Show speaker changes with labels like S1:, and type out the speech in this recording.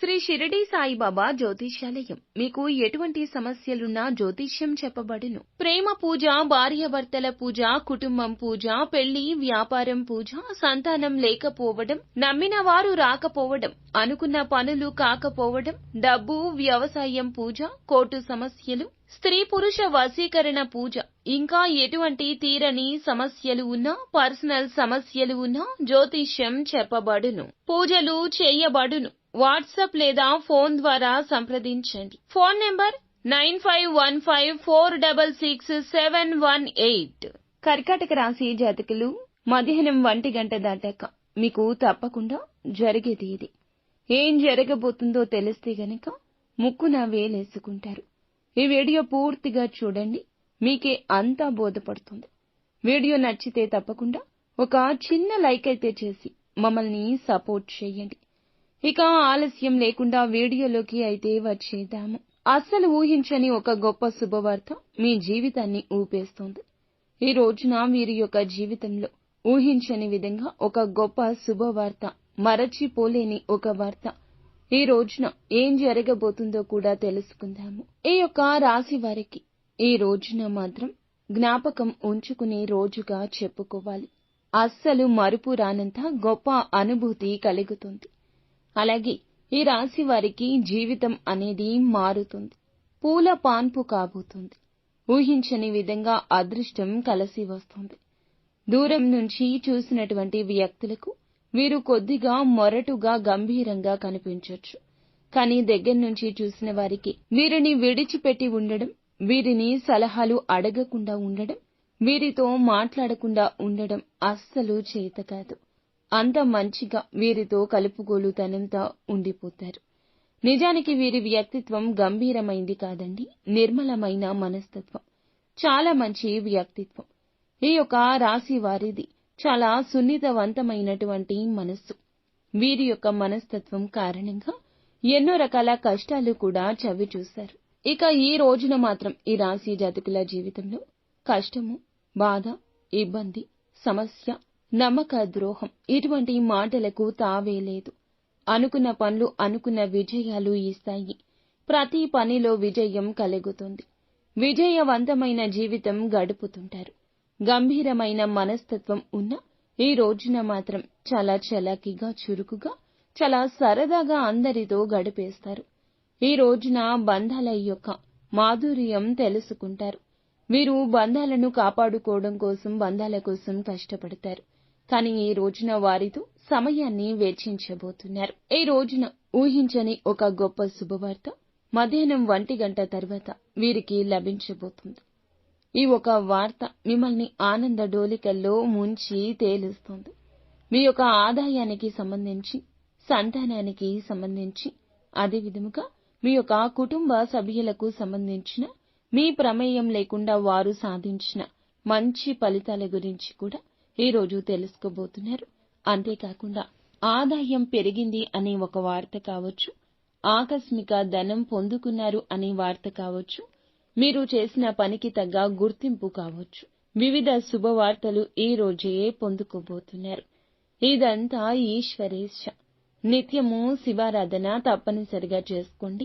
S1: శ్రీ షిరిడి సాయిబాబా జ్యోతిష్యాలయం మీకు ఎటువంటి సమస్యలున్నా జ్యోతిష్యం చెప్పబడును. ప్రేమ పూజ, భార్యాభర్తల పూజ, కుటుంబం పూజ, పెళ్లి, వ్యాపారం పూజ, సంతానం లేకపోవడం, నమ్మిన వారు రాకపోవడం, అనుకున్న పనులు కాకపోవడం, డబ్బు, వ్యవసాయం పూజ, కోర్టు సమస్యలు, స్త్రీ పురుష వశీకరణ పూజ, ఇంకా ఎటువంటి తీరని సమస్యలు ఉన్నా, పర్సనల్ సమస్యలు ఉన్నా జ్యోతిష్యం చెప్పబడును. పూజలు చేయబడును. వాట్సాప్ లేదా ఫోన్ ద్వారా సంప్రదించండి. Phone number 9515466718. కర్కాటక రాశి జాతకులు, మధ్యాహ్నం 1 గంట దాటాక మీకు తప్పకుండా జరిగేది ఇది. ఏం జరగబోతుందో తెలిస్తే గనక ముక్కున వేలేసుకుంటారు. ఈ వీడియో పూర్తిగా చూడండి, మీకే అంతా బోధపడుతుంది. వీడియో నచ్చితే తప్పకుండా ఒక చిన్న లైక్ అయితే చేసి మమ్మల్ని సపోర్ట్ చేయండి. ఇక ఆలస్యం లేకుండా వీడియోలోకి అయితే వచ్చేద్దాము. అస్సలు ఊహించని ఒక గొప్ప శుభవార్త మీ జీవితాన్ని ఊపేస్తోంది. ఈ రోజున వీరి యొక్క జీవితంలో ఊహించని విధంగా ఒక గొప్ప శుభవార్త, మరచిపోలేని ఒక వార్త. ఈ రోజున ఏం జరగబోతుందో కూడా తెలుసుకుందాము. ఈ యొక్క రాశి వారికి ఈ రోజున మాత్రం జ్ఞాపకం ఉంచుకునే రోజుగా చెప్పుకోవాలి. అస్సలు మరుపు రానంత గొప్ప అనుభూతి కలుగుతుంది. అలాగే ఈ రాశి వారికి జీవితం అనేది మారుతుంది. పూల పాన్పు కాబోతుంది. ఊహించని విధంగా అదృష్టం కలిసి వస్తుంది. దూరం నుంచి చూసినటువంటి వ్యక్తులకు వీరు కొద్దిగా మొరటుగా, గంభీరంగా కనిపించొచ్చు. కానీ దగ్గర నుంచి చూసిన వారికి వీరిని విడిచిపెట్టి ఉండడం, వీరిని సలహాలు అడగకుండా ఉండడం, వీరితో మాట్లాడకుండా ఉండడం అస్సలు చేత కాదు. అంత మంచిగా వీరితో కలుపుగోలుతనంతో ఉండిపోతారు. నిజానికి వీరి వ్యక్తిత్వం గంభీరమైంది కాదండి, నిర్మలమైన మనస్తత్వం. చాలా మంచి వ్యక్తిత్వం. ఈ యొక్క రాశి వారిది చాలా సున్నితవంతమైనటువంటి మనస్సు. వీరి యొక్క మనస్తత్వం కారణంగా ఎన్నో రకాల కష్టాలు కూడా చవి చూశారు. ఇక ఈ రోజున మాత్రం ఈ రాశి జాతకుల జీవితంలో కష్టము, బాధ, ఇబ్బంది, సమస్య, నమ్మక ద్రోహం ఇటువంటి మాటలకు తావే లేదు. అనుకున్న పనులు అనుకున్న విజయాలు ఇస్తాయి. ప్రతి పనిలో విజయం కలుగుతుంది. విజయవంతమైన జీవితం గడుపుతుంటారు. గంభీరమైన మనస్తత్వం ఉన్న ఈ రోజున మాత్రం చాలా చలాకీగా, చురుకుగా, చాలా సరదాగా అందరితో గడిపేస్తారు. ఈ రోజున బంధాల యొక్క మాధుర్యం తెలుసుకుంటారు. వీరు బంధాలను కాపాడుకోవడం కోసం, బంధాల కోసం కష్టపడతారు. కానీ ఈ రోజున వారితో సమయాన్ని వెచ్చించబోతున్నారు. ఈ రోజున ఊహించని ఒక గొప్ప శుభవార్త మధ్యాహ్నం 1 గంట తర్వాత వీరికి లభించబోతుంది. ఈ ఒక వార్త మిమ్మల్ని ఆనంద డోలికల్లో ముంచి తేలుస్తుంది. మీ యొక్క ఆదాయానికి సంబంధించి, సంతానానికి సంబంధించి, అదే విధముగా మీ యొక్క కుటుంబ సభ్యులకు సంబంధించిన, మీ ప్రమేయం లేకుండా వారు సాధించిన మంచి ఫలితాల గురించి కూడా ఈ రోజు తెలుసుకోబోతున్నారు. అంతేకాకుండా ఆదాయం పెరిగింది అనే ఒక వార్త కావచ్చు, ఆకస్మిక ధనం పొందుకున్నారు అనే వార్త కావచ్చు, మీరు చేసిన పనికి తగ్గ గుర్తింపు కావచ్చు, వివిధ శుభవార్తలు ఈ రోజే పొందుకోబోతున్నారు. ఇదంతా ఈశ్వరేచ్ఛ. నిత్యము శివారాధన తప్పనిసరిగా చేసుకోండి.